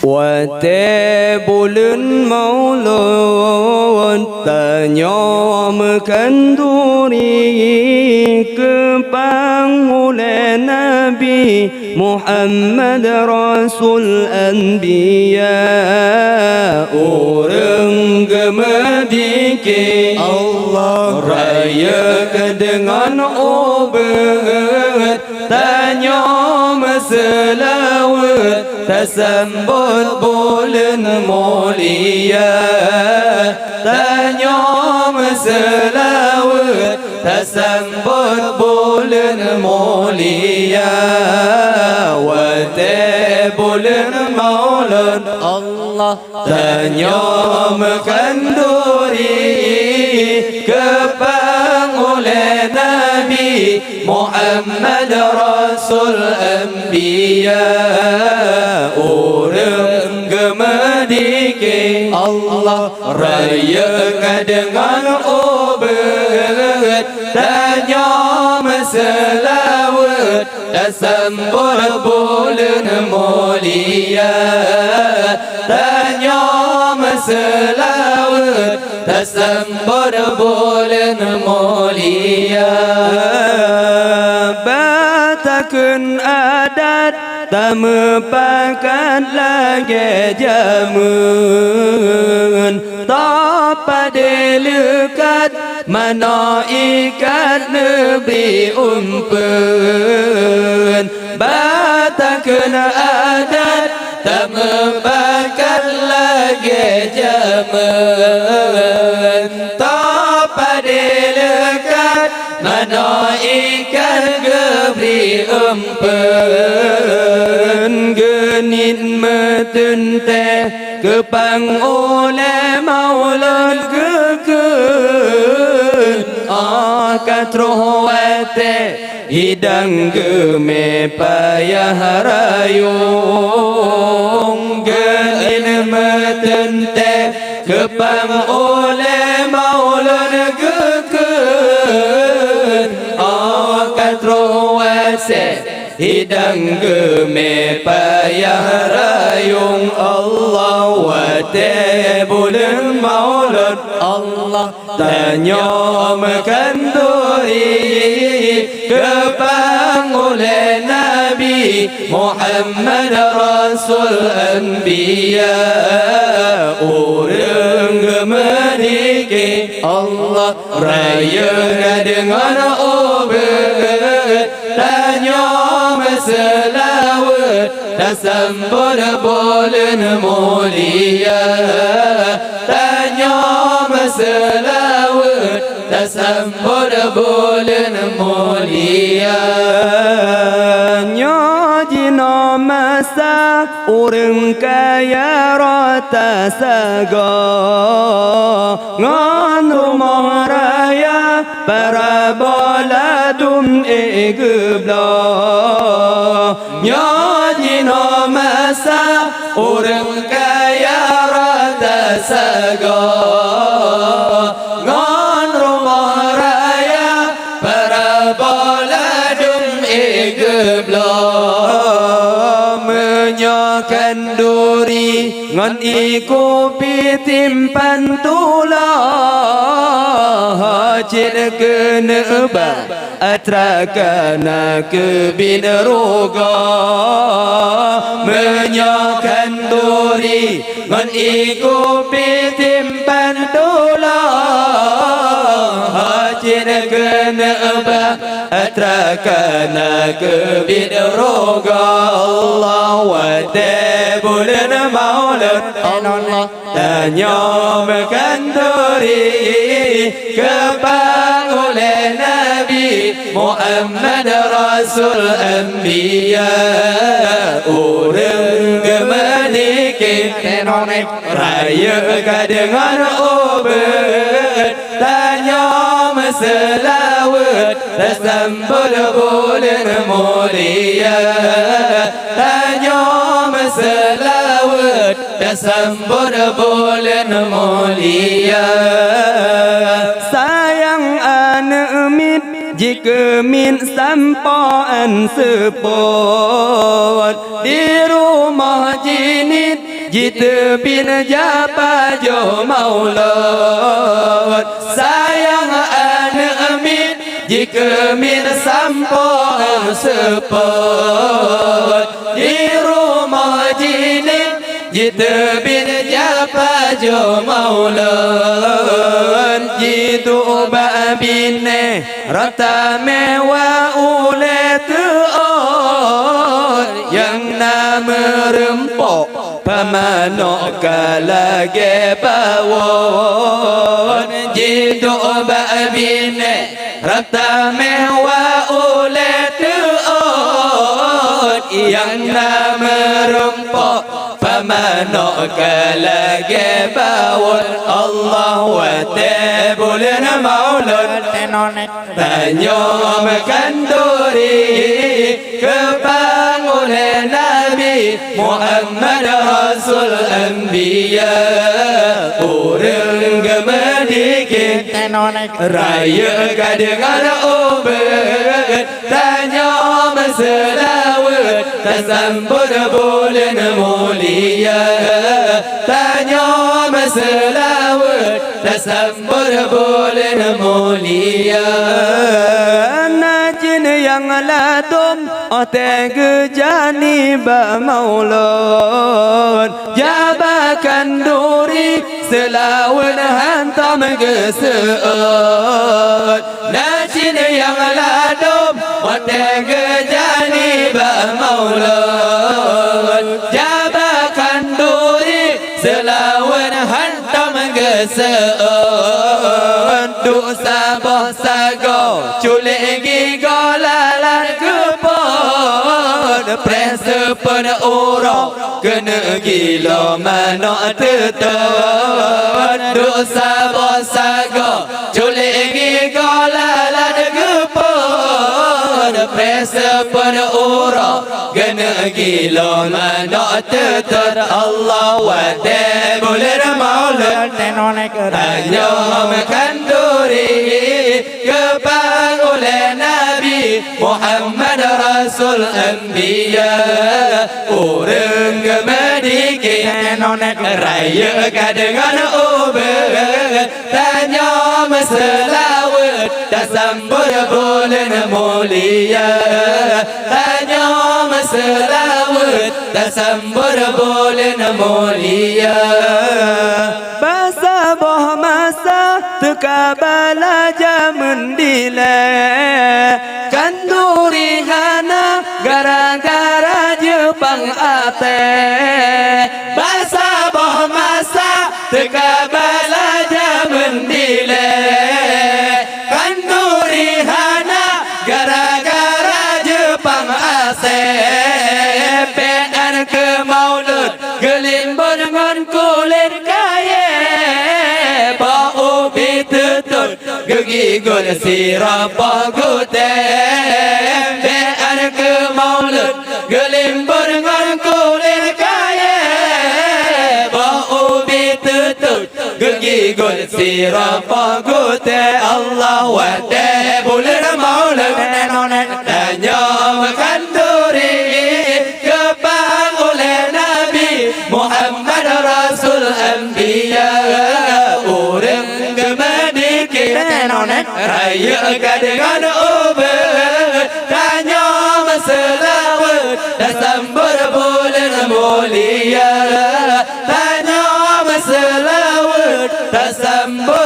bulan maulud tanyomkan duri kepang oleh Nabi Muhammad Rasul Anbiya orang gemediki Allah raya dengan obat tanyom selawat tasambut bulan mulia tanyom selawat tasambut bulan mulia wate bulan maulud Allah tanyom kanduri kepang oleh Nabi Muhammad Rasul Anbiya orang gemediki Allah raya dengan obat tanyom selawat tasambut bulan mulia tanyom selawat tasambut bulan mulia batakan adat tak mepakat lagi jamun tak pada lekat mana ikat Nabi umpen batakan adat tak mepakat lagi jamun tak pada lekat mana ikat Gabri umpen genit metente kepang oleh maulud kekun akatroh wate hidang geme payah rayung genit metente kepang oleh maulud kekun akatroh wate hidang geme payah rayung Allah wate bulan maulud Allah tanyom kanduri kepang oleh Nabi Muhammad Rasul Anbiya orang gemediki Allah raya dengan obat tanyom selawat tasambut bulan mulia tanyom selawat tasambut bulan mulia nyajina masa orang kaya rata saga ngan rumah raya para baladum igebla nyajina masa orang kaya rata saga ngan rumah raya para baladum igebla menyakan duri ngan iku pitimpan tulah hajir keneba atrakana kebin roga menyakan duri ngan iku pitimpan tulah hajir keneba atrakana kebin roga Allah wate bulan maulud Allah tanyom kanduri kepang oleh Nabi Muhammad Rasul Anbiya orang gemediki raya dengan obat tanyom selawat tasambut bulan mulia tanyom selawat tasambut bulan mulia sayang anemit jika min sampaan sepot di rumah jinit Jita bin japa jo maulud sayang anak min jika min sampong sepot di rumah jinin jita bin japa jo maulud jitu babine rata mewa ule tuot yang nama rempok pamanok kalage bawon jitu babine rata mewa ule tuot yang nama rempok pamanok kalage bawon Allah wa tabulun maulud tanyom kanduri kebangunan Nabi Muhammad Rasul Anbiya urang gemedikin raya kadengar obat tanyom selawat tasambut bulan mulia tanyom selawat tasambut bulan mulia najin yang ladum otek jani ba maulud jabakan duri selawat hantam geseut najin yang ladum otek jani ba maulud jabakan duri selawat hantam geseut dosa bosa go culik gigo lalan kepon presa pada orang kena gila mana teton dosa bosa go culik gigo lalan kepon presa pada orang kena gila mana teton Allah wa tabulun maulud hanya makan duri kebangunan Nabi Muhammad Rasul Anbiya urang gemedikin raya kadengan obat tanya selawat tasambut bulan mulia tanya selawat tasambut bulan mulia basa boh masa tekabala jamun dile kanduri hana gara-gara Jepang ate basa boh masa tekabala jamun dile kanduri hana gara-gara Jepang ate pean ke maulud gelimbun ngon kulit kaya bau bitutut gegigul sirapa gutem bean ke maulud gelimbun ngon kulit kaya bau bitutut gegigul sirapa gutem Allah wa tabulun maulud tanya makan duri kebangunan Nabi Muhammad Rasul Anbiya urang gemedikin raya kadengan obat tanya selawat tasambut bulan mulia tanya selawat tasambut